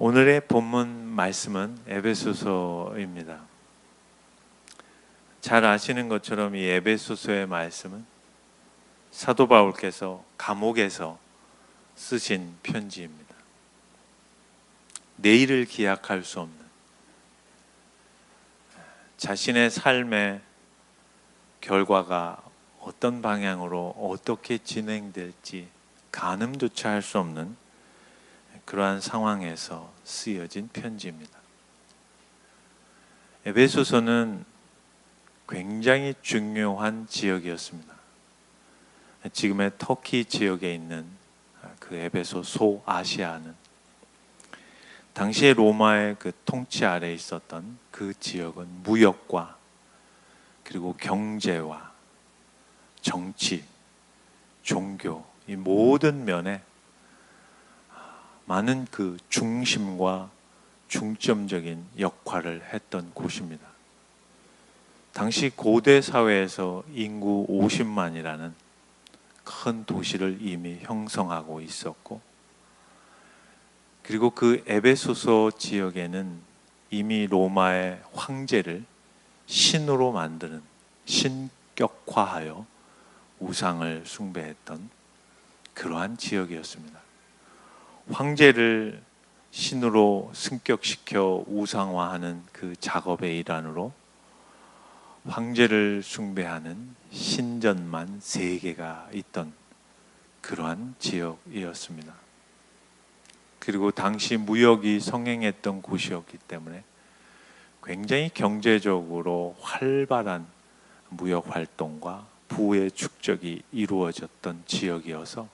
오늘의 본문 말씀은 에베소서입니다. 잘 아시는 것처럼 이 에베소서의 말씀은 사도 바울께서 감옥에서 쓰신 편지입니다. 내일을 기약할 수 없는 자신의 삶의 결과가 어떤 방향으로 어떻게 진행될지 가늠조차 할 수 없는 그러한 상황에서 쓰여진 편지입니다. 에베소서는 굉장히 중요한 지역이었습니다. 지금의 터키 지역에 있는 그 에베소 소아시아는 당시에 로마의 그 통치 아래에 있었던 그 지역은 무역과 그리고 경제와 정치, 종교 이 모든 면에 많은 그 중심과 중점적인 역할을 했던 곳입니다. 당시 고대 사회에서 인구 50만이라는 큰 도시를 이미 형성하고 있었고, 그리고 그 에베소서 지역에는 이미 로마의 황제를 신으로 만드는, 신격화하여 우상을 숭배했던 그러한 지역이었습니다. 황제를 신으로 승격시켜 우상화하는 그 작업의 일환으로 황제를 숭배하는 신전만 3개가 있던 그러한 지역이었습니다. 그리고 당시 무역이 성행했던 곳이었기 때문에 굉장히 경제적으로 활발한 무역 활동과 부의 축적이 이루어졌던 지역이어서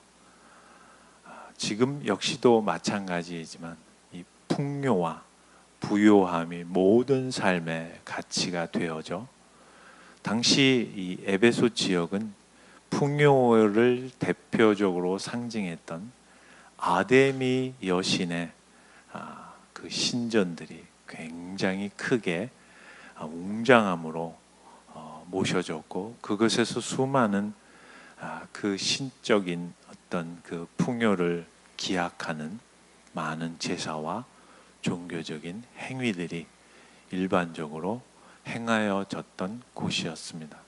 지금 역시도 마찬가지이지만 이 풍요와 부요함이 모든 삶의 가치가 되어져 당시 이 에베소 지역은 풍요를 대표적으로 상징했던 아데미 여신의 그 신전들이 굉장히 크게 웅장함으로 모셔졌고, 그것에서 수많은 그 신적인 어떤 그 풍요를 기약하는 많은 제사와 종교적인 행위들이 일반적으로 행하여졌던 곳이었습니다.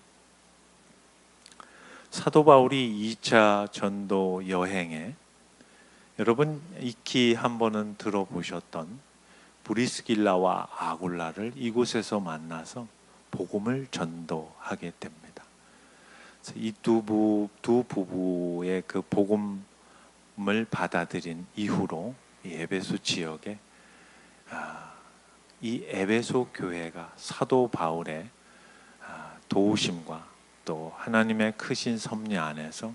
사도 바울이 2차 전도 여행에 여러분 익히 한 번은 들어보셨던 브리스길라와 아굴라를 이곳에서 만나서 복음을 전도하게 됩니다. 이 두 부부의 그 복음을 받아들인 이후로 이 에베소 지역에 이 에베소 교회가 사도 바울의 도우심과 또 하나님의 크신 섭리 안에서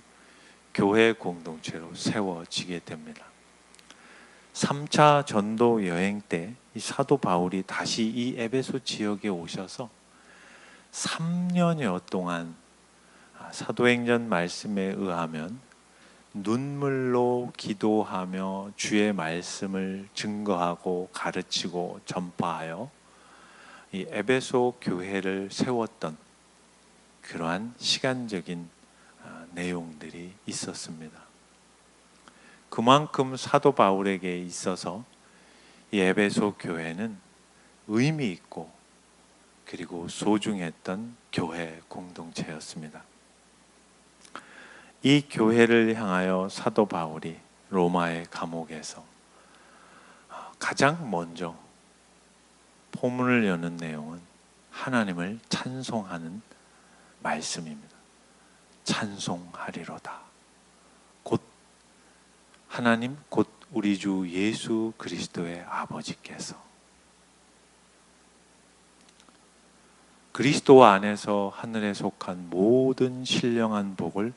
교회 공동체로 세워지게 됩니다. 3차 전도 여행 때 이 사도 바울이 다시 이 에베소 지역에 오셔서 3년여 동안 사도행전 말씀에 의하면 눈물로 기도하며 주의 말씀을 증거하고 가르치고 전파하여 이 에베소 교회를 세웠던 그러한 시간적인 내용들이 있었습니다. 그만큼 사도 바울에게 있어서 이 에베소 교회는 의미 있고 그리고 소중했던 교회 공동체였습니다. 이 교회를 향하여 사도 바울이 로마의 감옥에서 가장 먼저 포문을 여는 내용은 하나님을 찬송하는 말씀입니다. 찬송하리로다. 곧 하나님, 곧 우리 주 예수 그리스도의 아버지께서 그리스도 안에서 하늘에 속한 모든 신령한 복을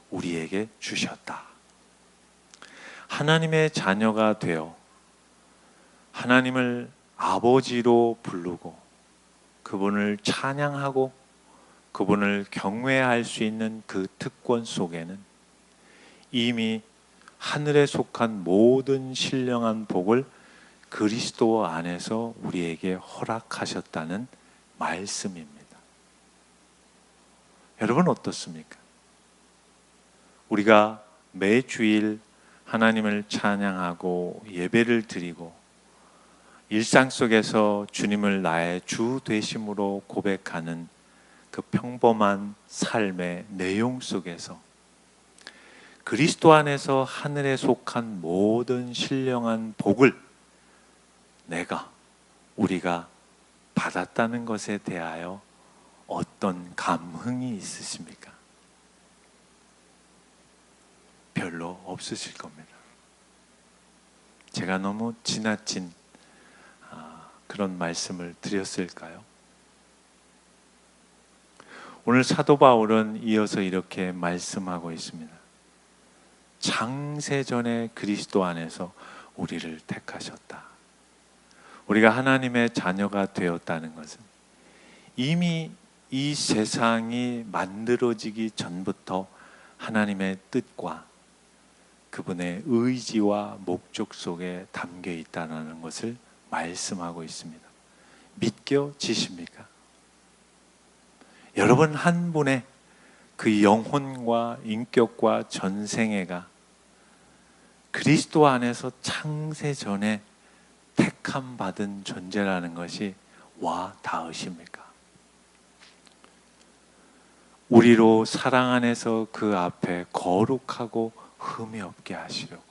우리에게 주셨다. 하나님의 자녀가 되어 하나님을 아버지로 부르고 그분을 찬양하고 그분을 경외할 수 있는 그 특권 속에는 이미 하늘에 속한 모든 신령한 복을 그리스도 안에서 우리에게 허락하셨다는 말씀입니다. 여러분 어떻습니까? 우리가 매 주일 하나님을 찬양하고 예배를 드리고 일상 속에서 주님을 나의 주 되심으로 고백하는 그 평범한 삶의 내용 속에서 그리스도 안에서 하늘에 속한 모든 신령한 복을 우리가 받았다는 것에 대하여 어떤 감흥이 있으십니까? 별로 없으실 겁니다. 제가 너무 지나친 그런 말씀을 드렸을까요? 오늘 사도 바울은 이어서 이렇게 말씀하고 있습니다. 창세전에 그리스도 안에서 우리를 택하셨다. 우리가 하나님의 자녀가 되었다는 것은 이미 이 세상이 만들어지기 전부터 하나님의 뜻과 그분의 의지와 목적 속에 담겨 있다는 것을 말씀하고 있습니다. 믿겨지십니까? 여러분 한 분의 그 영혼과 인격과 전생애가 그리스도 안에서 창세 전에 택함 받은 존재라는 것이 와 닿으십니까? 우리로 사랑 안에서 그 앞에 거룩하고 흠이 없게 하시려고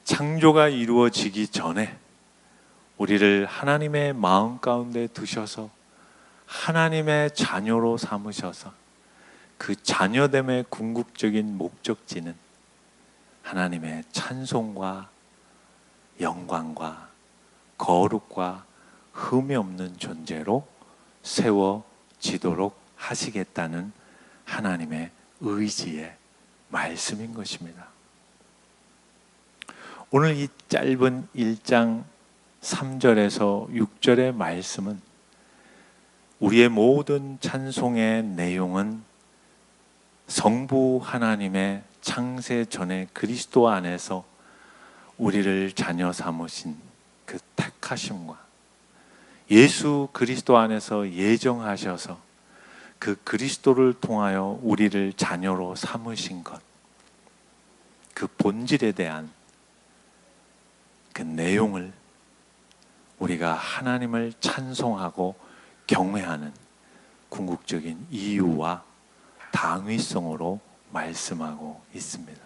창조가 이루어지기 전에 우리를 하나님의 마음 가운데 두셔서 하나님의 자녀로 삼으셔서 그 자녀됨의 궁극적인 목적지는 하나님의 찬송과 영광과 거룩과 흠이 없는 존재로 세워지도록 하시겠다는 하나님의 의지의 말씀인 것입니다. 오늘 이 짧은 1장 3절에서 6절의 말씀은 우리의 모든 찬송의 내용은 성부 하나님의 창세 전에 그리스도 안에서 우리를 자녀 삼으신 그 택하심과 예수 그리스도 안에서 예정하셔서 그 그리스도를 통하여 우리를 자녀로 삼으신 것, 그 본질에 대한 그 내용을 우리가 하나님을 찬송하고 경외하는 궁극적인 이유와 당위성으로 말씀하고 있습니다.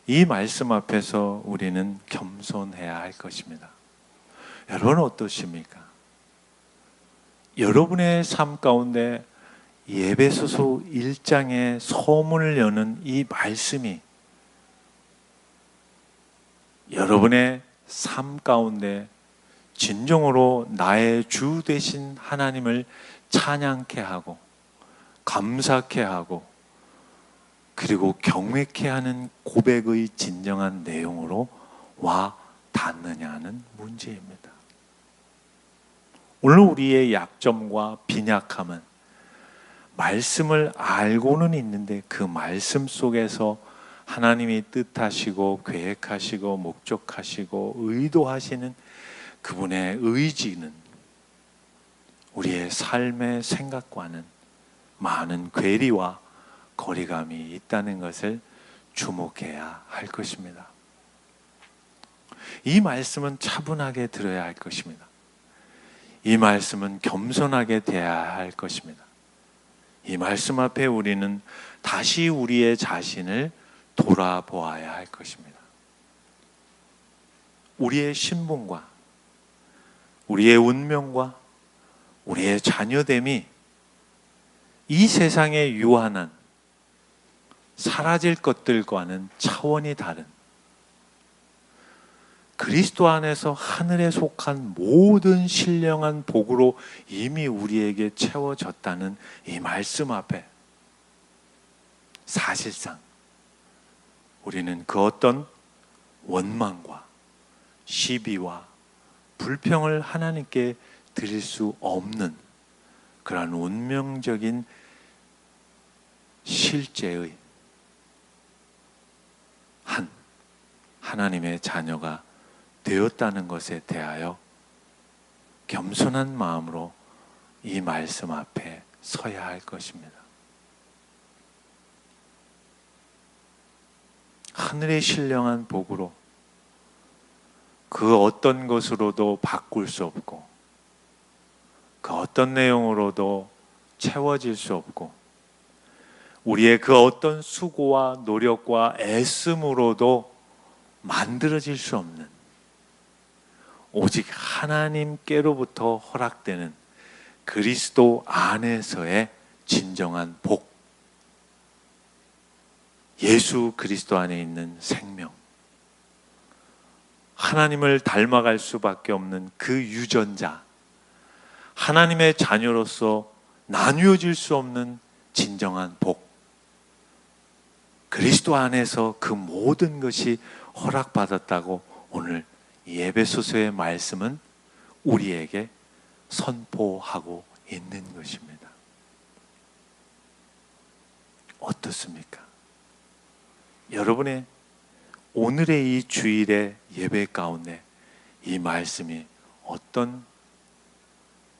이 말씀 앞에서 우리는 겸손해야 할 것입니다. 여러분 어떠십니까? 여러분의 삶 가운데 에베소서 1장의 소문을 여는 이 말씀이 여러분의 삶 가운데 진정으로 나의 주 되신 하나님을 찬양케 하고 감사케 하고 그리고 경외케 하는 고백의 진정한 내용으로 와 닿느냐는 문제입니다. 오늘 우리의 약점과 빈약함은 말씀을 알고는 있는데 그 말씀 속에서 하나님이 뜻하시고 계획하시고 목적하시고 의도하시는 그분의 의지는 우리의 삶의 생각과는 많은 괴리와 거리감이 있다는 것을 주목해야 할 것입니다. 이 말씀은 차분하게 들어야 할 것입니다. 이 말씀은 겸손하게 대해야 할 것입니다. 이 말씀 앞에 우리는 다시 우리의 자신을 돌아보아야 할 것입니다. 우리의 신분과 우리의 운명과 우리의 자녀됨이 이 세상의 유한한 사라질 것들과는 차원이 다른 그리스도 안에서 하늘에 속한 모든 신령한 복으로 이미 우리에게 채워졌다는 이 말씀 앞에 사실상 우리는 그 어떤 원망과 시비와 불평을 하나님께 드릴 수 없는 그러한 운명적인 실제의 하나님의 자녀가 되었다는 것에 대하여 겸손한 마음으로 이 말씀 앞에 서야 할 것입니다. 하늘의 신령한 복으로 그 어떤 것으로도 바꿀 수 없고 그 어떤 내용으로도 채워질 수 없고 우리의 그 어떤 수고와 노력과 애씀으로도 만들어질 수 없는 오직 하나님께로부터 허락되는 그리스도 안에서의 진정한 복, 예수 그리스도 안에 있는 생명, 하나님을 닮아갈 수밖에 없는 그 유전자, 하나님의 자녀로서 나뉘어질 수 없는 진정한 복, 그리스도 안에서 그 모든 것이 허락받았다고 오늘 이 에베소서의 말씀은 우리에게 선포하고 있는 것입니다. 어떻습니까? 여러분의 오늘의 이 주일의 예배 가운데 이 말씀이 어떤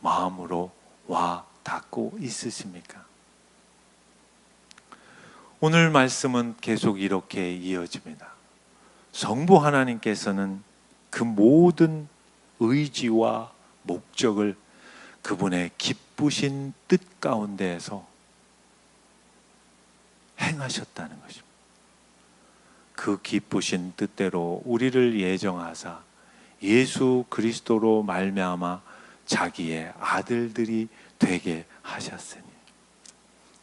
마음으로 와 닿고 있으십니까? 오늘 말씀은 계속 이렇게 이어집니다. 성부 하나님께서는 그 모든 의지와 목적을 그분의 기쁘신 뜻 가운데에서 행하셨다는 것입니다. 그 기쁘신 뜻대로 우리를 예정하사 예수 그리스도로 말미암아 자기의 아들들이 되게 하셨으니,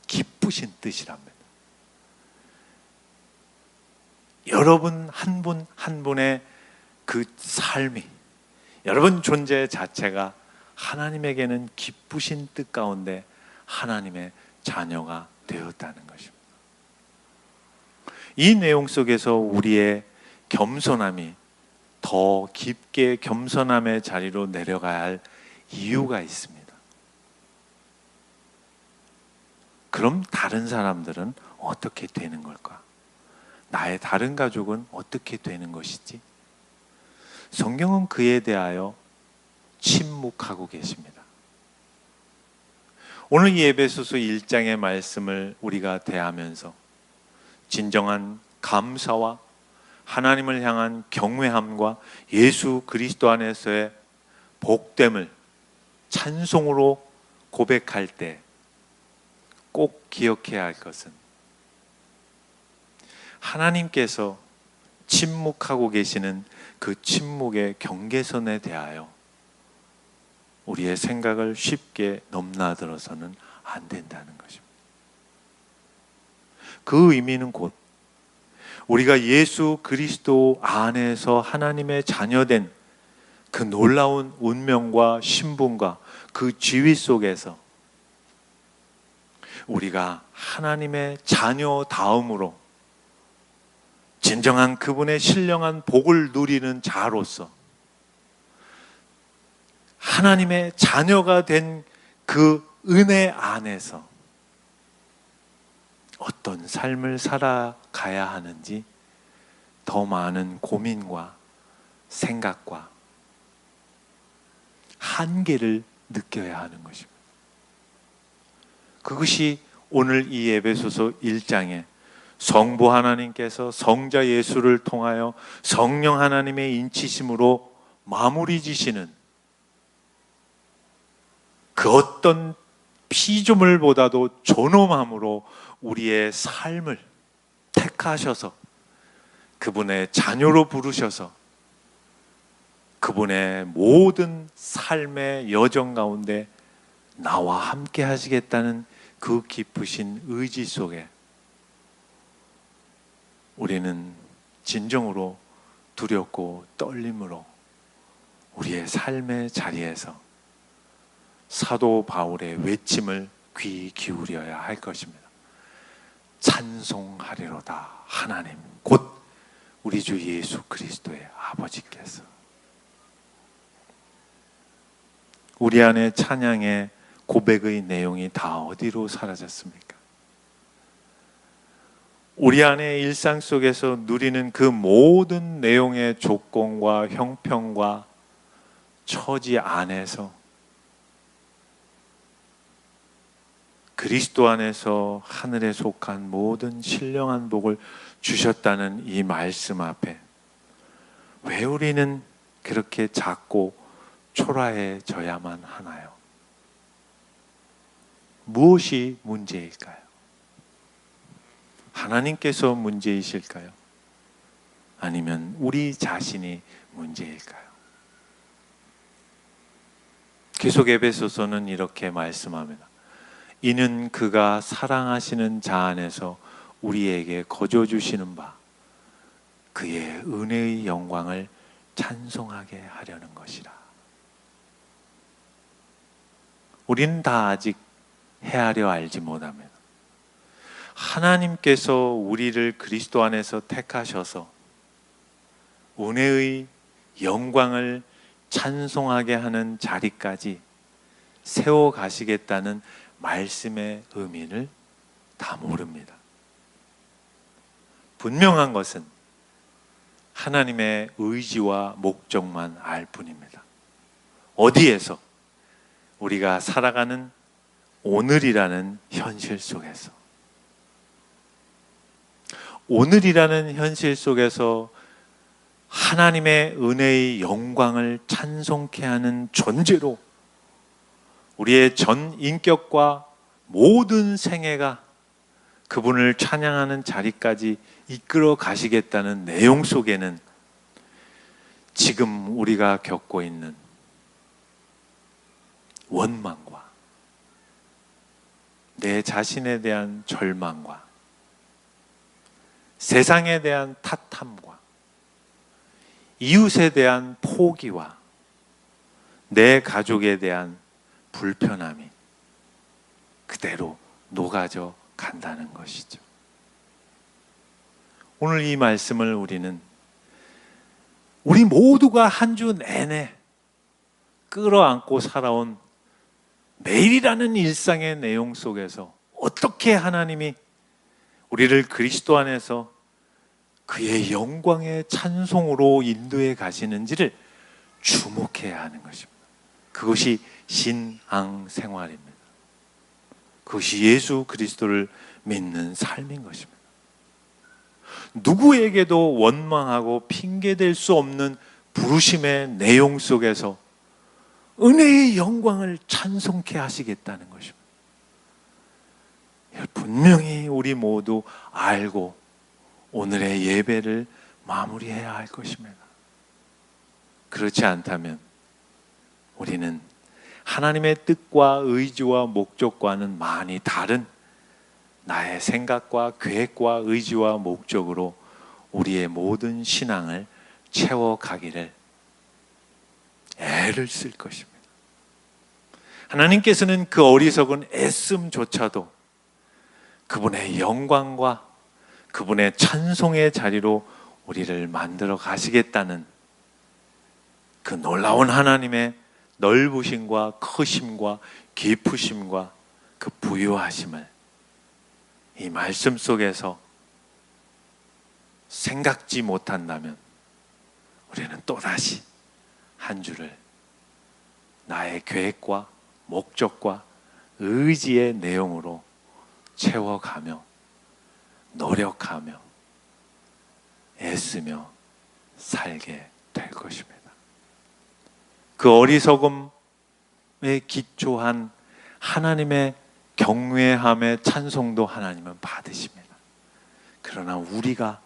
기쁘신 뜻이랍니다. 여러분 한 분 한 분의 그 삶이, 여러분 존재 자체가 하나님에게는 기쁘신 뜻 가운데 하나님의 자녀가 되었다는 것입니다. 이 내용 속에서 우리의 겸손함이 더 깊게 겸손함의 자리로 내려가야 할 이유가 있습니다. 그럼 다른 사람들은 어떻게 되는 걸까? 나의 다른 가족은 어떻게 되는 것이지? 성경은 그에 대하여 침묵하고 계십니다. 오늘 이 에베소서 1장의 말씀을 우리가 대하면서 진정한 감사와 하나님을 향한 경외함과 예수 그리스도 안에서의 복됨을 찬송으로 고백할 때 꼭 기억해야 할 것은, 하나님께서 침묵하고 계시는 그 침묵의 경계선에 대하여 우리의 생각을 쉽게 넘나들어서는 안 된다는 것입니다. 그 의미는 곧 우리가 예수 그리스도 안에서 하나님의 자녀된 그 놀라운 운명과 신분과 그 지위 속에서 우리가 하나님의 자녀다움으로 진정한 그분의 신령한 복을 누리는 자로서 하나님의 자녀가 된 그 은혜 안에서 어떤 삶을 살아가야 하는지 더 많은 고민과 생각과 한계를 느껴야 하는 것입니다. 그것이 오늘 이 에베소서 1장에 성부 하나님께서 성자 예수를 통하여 성령 하나님의 인치심으로 마무리 지시는 그 어떤 피조물보다도 존엄함으로 우리의 삶을 택하셔서 그분의 자녀로 부르셔서 그분의 모든 삶의 여정 가운데 나와 함께 하시겠다는 그 깊으신 의지 속에 우리는 진정으로 두렵고 떨림으로 우리의 삶의 자리에서 사도 바울의 외침을 귀 기울여야 할 것입니다. 찬송하리로다 하나님 곧 우리 주 예수 그리스도의 아버지께서. 우리 안에 찬양의 고백의 내용이 다 어디로 사라졌습니까? 우리 안에 일상 속에서 누리는 그 모든 내용의 조건과 형평과 처지 안에서 그리스도 안에서 하늘에 속한 모든 신령한 복을 주셨다는 이 말씀 앞에 왜 우리는 그렇게 작고 초라해져야만 하나요? 무엇이 문제일까요? 하나님께서 문제이실까요? 아니면 우리 자신이 문제일까요? 계속 에베소서는 이렇게 말씀합니다. 이는 그가 사랑하시는 자 안에서 우리에게 거저 주시는 바 그의 은혜의 영광을 찬송하게 하려는 것이라. 우리는 다 아직 헤아려 알지 못합니다. 하나님께서 우리를 그리스도 안에서 택하셔서 은혜의 영광을 찬송하게 하는 자리까지 세워 가시겠다는 말씀의 의미를 다 모릅니다. 분명한 것은 하나님의 의지와 목적만 알 뿐입니다. 어디에서? 우리가 살아가는 오늘이라는 현실 속에서. 오늘이라는 현실 속에서 하나님의 은혜의 영광을 찬송케 하는 존재로 우리의 전 인격과 모든 생애가 그분을 찬양하는 자리까지 이끌어 가시겠다는 내용 속에는 지금 우리가 겪고 있는 원망과 내 자신에 대한 절망과 세상에 대한 탓함과 이웃에 대한 포기와 내 가족에 대한 불편함이 그대로 녹아져 간다는 것이죠. 오늘 이 말씀을 우리 모두가 한 주 내내 끌어안고 살아온 매일이라는 일상의 내용 속에서 어떻게 하나님이 우리를 그리스도 안에서 그의 영광의 찬송으로 인도해 가시는지를 주목해야 하는 것입니다. 그것이 신앙생활입니다. 그것이 예수 그리스도를 믿는 삶인 것입니다. 누구에게도 원망하고 핑계댈 수 없는 부르심의 내용 속에서 은혜의 영광을 찬송케 하시겠다는 것입니다. 분명히 우리 모두 알고 오늘의 예배를 마무리해야 할 것입니다. 그렇지 않다면 우리는 하나님의 뜻과 의지와 목적과는 많이 다른 나의 생각과 계획과 의지와 목적으로 우리의 모든 신앙을 채워가기를 애를 쓸 것입니다. 하나님께서는 그 어리석은 애씀조차도 그분의 영광과 그분의 찬송의 자리로 우리를 만들어 가시겠다는 그 놀라운 하나님의 넓으심과 크심과 깊으심과 그 부유하심을 이 말씀 속에서 생각지 못한다면 우리는 또다시 한 주를 나의 계획과 목적과 의지의 내용으로 채워가며 노력하며 애쓰며 살게 될 것입니다. 그 어리석음에 기초한 하나님의 경외함의 찬송도 하나님은 받으십니다. 그러나 우리가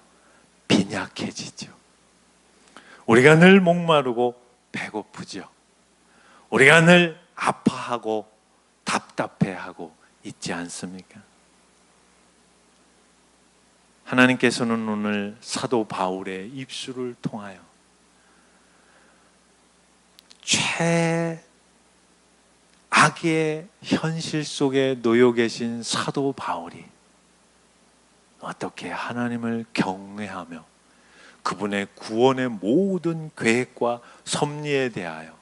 빈약해지죠. 우리가 늘 목마르고 배고프죠. 우리가 늘 아파하고 답답해하고 있지 않습니까? 하나님께서는 오늘 사도 바울의 입술을 통하여 최악의 현실 속에 놓여 계신 사도 바울이 어떻게 하나님을 경외하며 그분의 구원의 모든 계획과 섭리에 대하여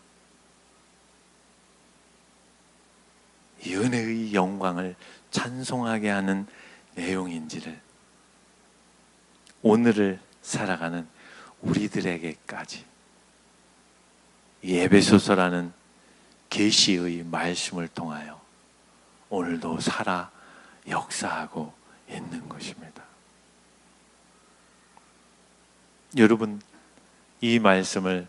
이 은혜의 영광을 찬송하게 하는 내용인지를 오늘을 살아가는 우리들에게까지 이 에베소서라는 계시의 말씀을 통하여 오늘도 살아 역사하고 있는 것입니다. 여러분, 이 말씀을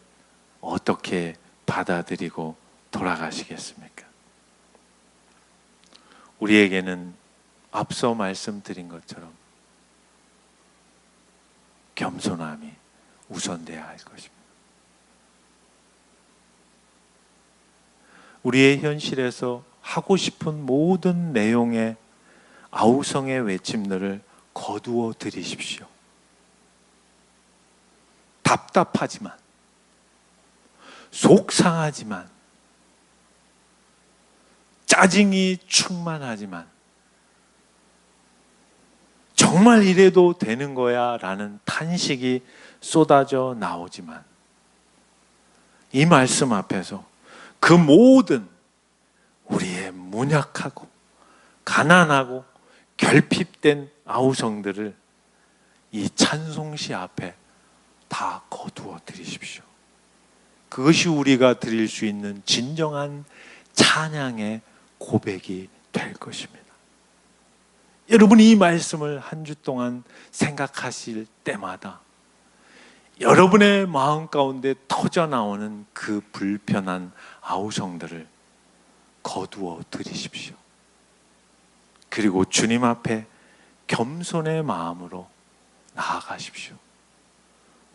어떻게 받아들이고 돌아가시겠습니까? 우리에게는 앞서 말씀드린 것처럼 겸손함이 우선돼야 할 것입니다. 우리의 현실에서 하고 싶은 모든 내용의 아우성의 외침들을 거두어 드리십시오. 답답하지만, 속상하지만, 짜증이 충만하지만, 정말 이래도 되는 거야 라는 탄식이 쏟아져 나오지만, 이 말씀 앞에서 그 모든 우리의 문약하고 가난하고 결핍된 아우성들을 이 찬송시 앞에 다 거두어 드리십시오. 그것이 우리가 드릴 수 있는 진정한 찬양의 고백이 될 것입니다. 여러분이 이 말씀을 한 주 동안 생각하실 때마다 여러분의 마음 가운데 터져 나오는 그 불편한 아우성들을 거두어 드리십시오. 그리고 주님 앞에 겸손의 마음으로 나아가십시오.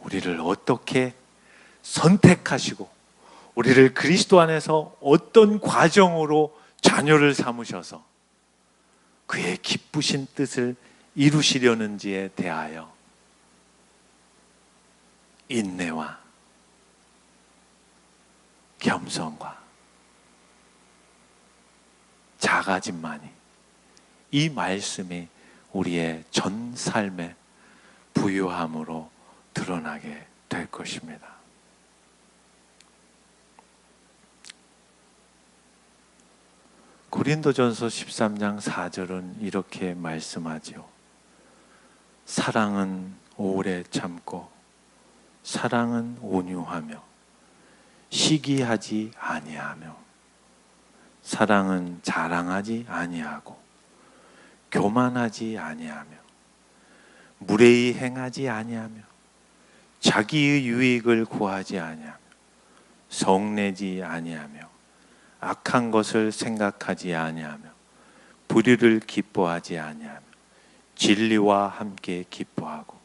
우리를 어떻게 선택하시고 우리를 그리스도 안에서 어떤 과정으로 자녀를 삼으셔서 그의 기쁘신 뜻을 이루시려는지에 대하여 인내와 겸손과 작아짐만이 이 말씀이 우리의 전 삶의 부유함으로 드러나게 될 것입니다. 고린도전서 13장 4절은 이렇게 말씀하지요. 사랑은 오래 참고 사랑은 온유하며 시기하지 아니하며 사랑은 자랑하지 아니하고 교만하지 아니하며 무례히 행하지 아니하며 자기의 유익을 구하지 아니하며 성내지 아니하며 악한 것을 생각하지 아니하며 불의를 기뻐하지 아니하며 진리와 함께 기뻐하고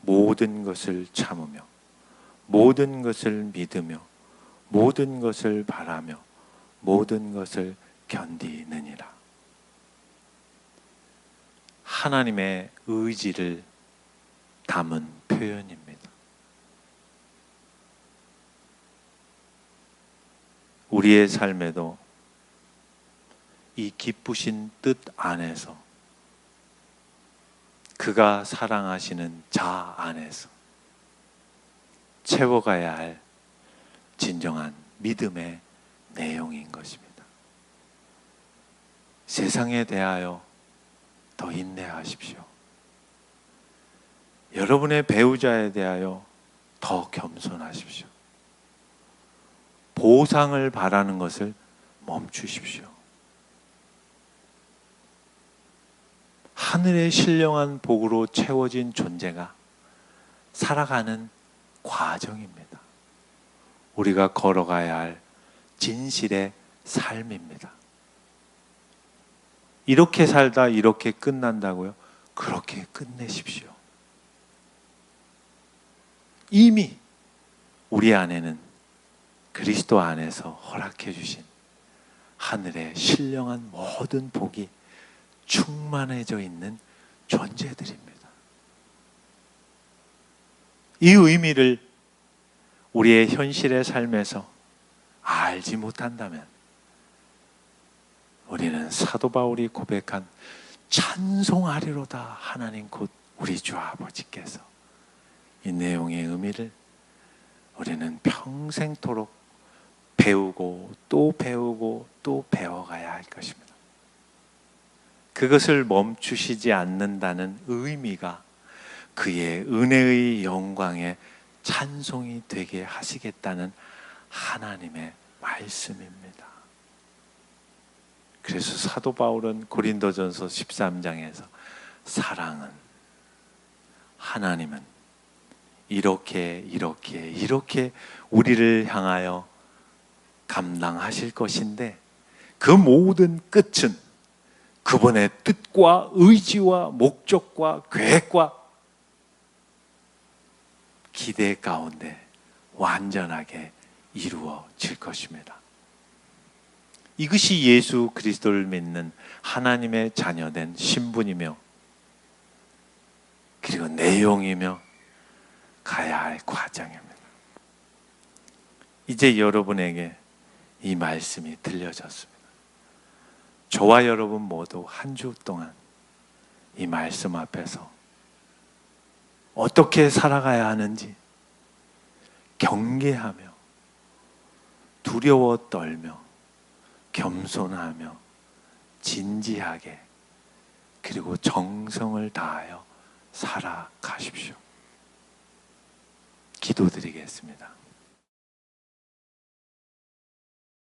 모든 것을 참으며 모든 것을 믿으며 모든 것을 바라며 모든 것을 견디느니라. 하나님의 의지를 담은 표현입니다. 우리의 삶에도 이 기쁘신 뜻 안에서 그가 사랑하시는 자 안에서 채워가야 할 진정한 믿음의 내용인 것입니다. 세상에 대하여 더 인내하십시오. 여러분의 배우자에 대하여 더 겸손하십시오. 보상을 바라는 것을 멈추십시오. 하늘의 신령한 복으로 채워진 존재가 살아가는 과정입니다. 우리가 걸어가야 할 진실의 삶입니다. 이렇게 살다 이렇게 끝난다고요? 그렇게 끝내십시오. 이미 우리 안에는 그리스도 안에서 허락해 주신 하늘의 신령한 모든 복이 충만해져 있는 존재들입니다. 이 의미를 우리의 현실의 삶에서 알지 못한다면 우리는 사도 바울이 고백한 찬송하리로다 하나님 곧 우리 주 아버지께서, 이 내용의 의미를 우리는 평생토록 배우고 또 배우고 또 배워가야 할 것입니다. 그것을 멈추시지 않는다는 의미가 그의 은혜의 영광에 찬송이 되게 하시겠다는 하나님의 말씀입니다. 그래서 사도 바울은 고린도전서 13장에서 사랑은, 하나님은 이렇게 우리를 향하여 감당하실 것인데, 그 모든 끝은 그분의 뜻과 의지와 목적과 계획과 기대 가운데 완전하게 이루어질 것입니다. 이것이 예수 그리스도를 믿는 하나님의 자녀된 신분이며, 그리고 내용이며 가야 할 과정입니다. 이제 여러분에게 이 말씀이 들려졌습니다. 저와 여러분 모두 한 주 동안 이 말씀 앞에서 어떻게 살아가야 하는지 경계하며, 두려워 떨며, 겸손하며, 진지하게, 그리고 정성을 다하여 살아가십시오. 기도드리겠습니다.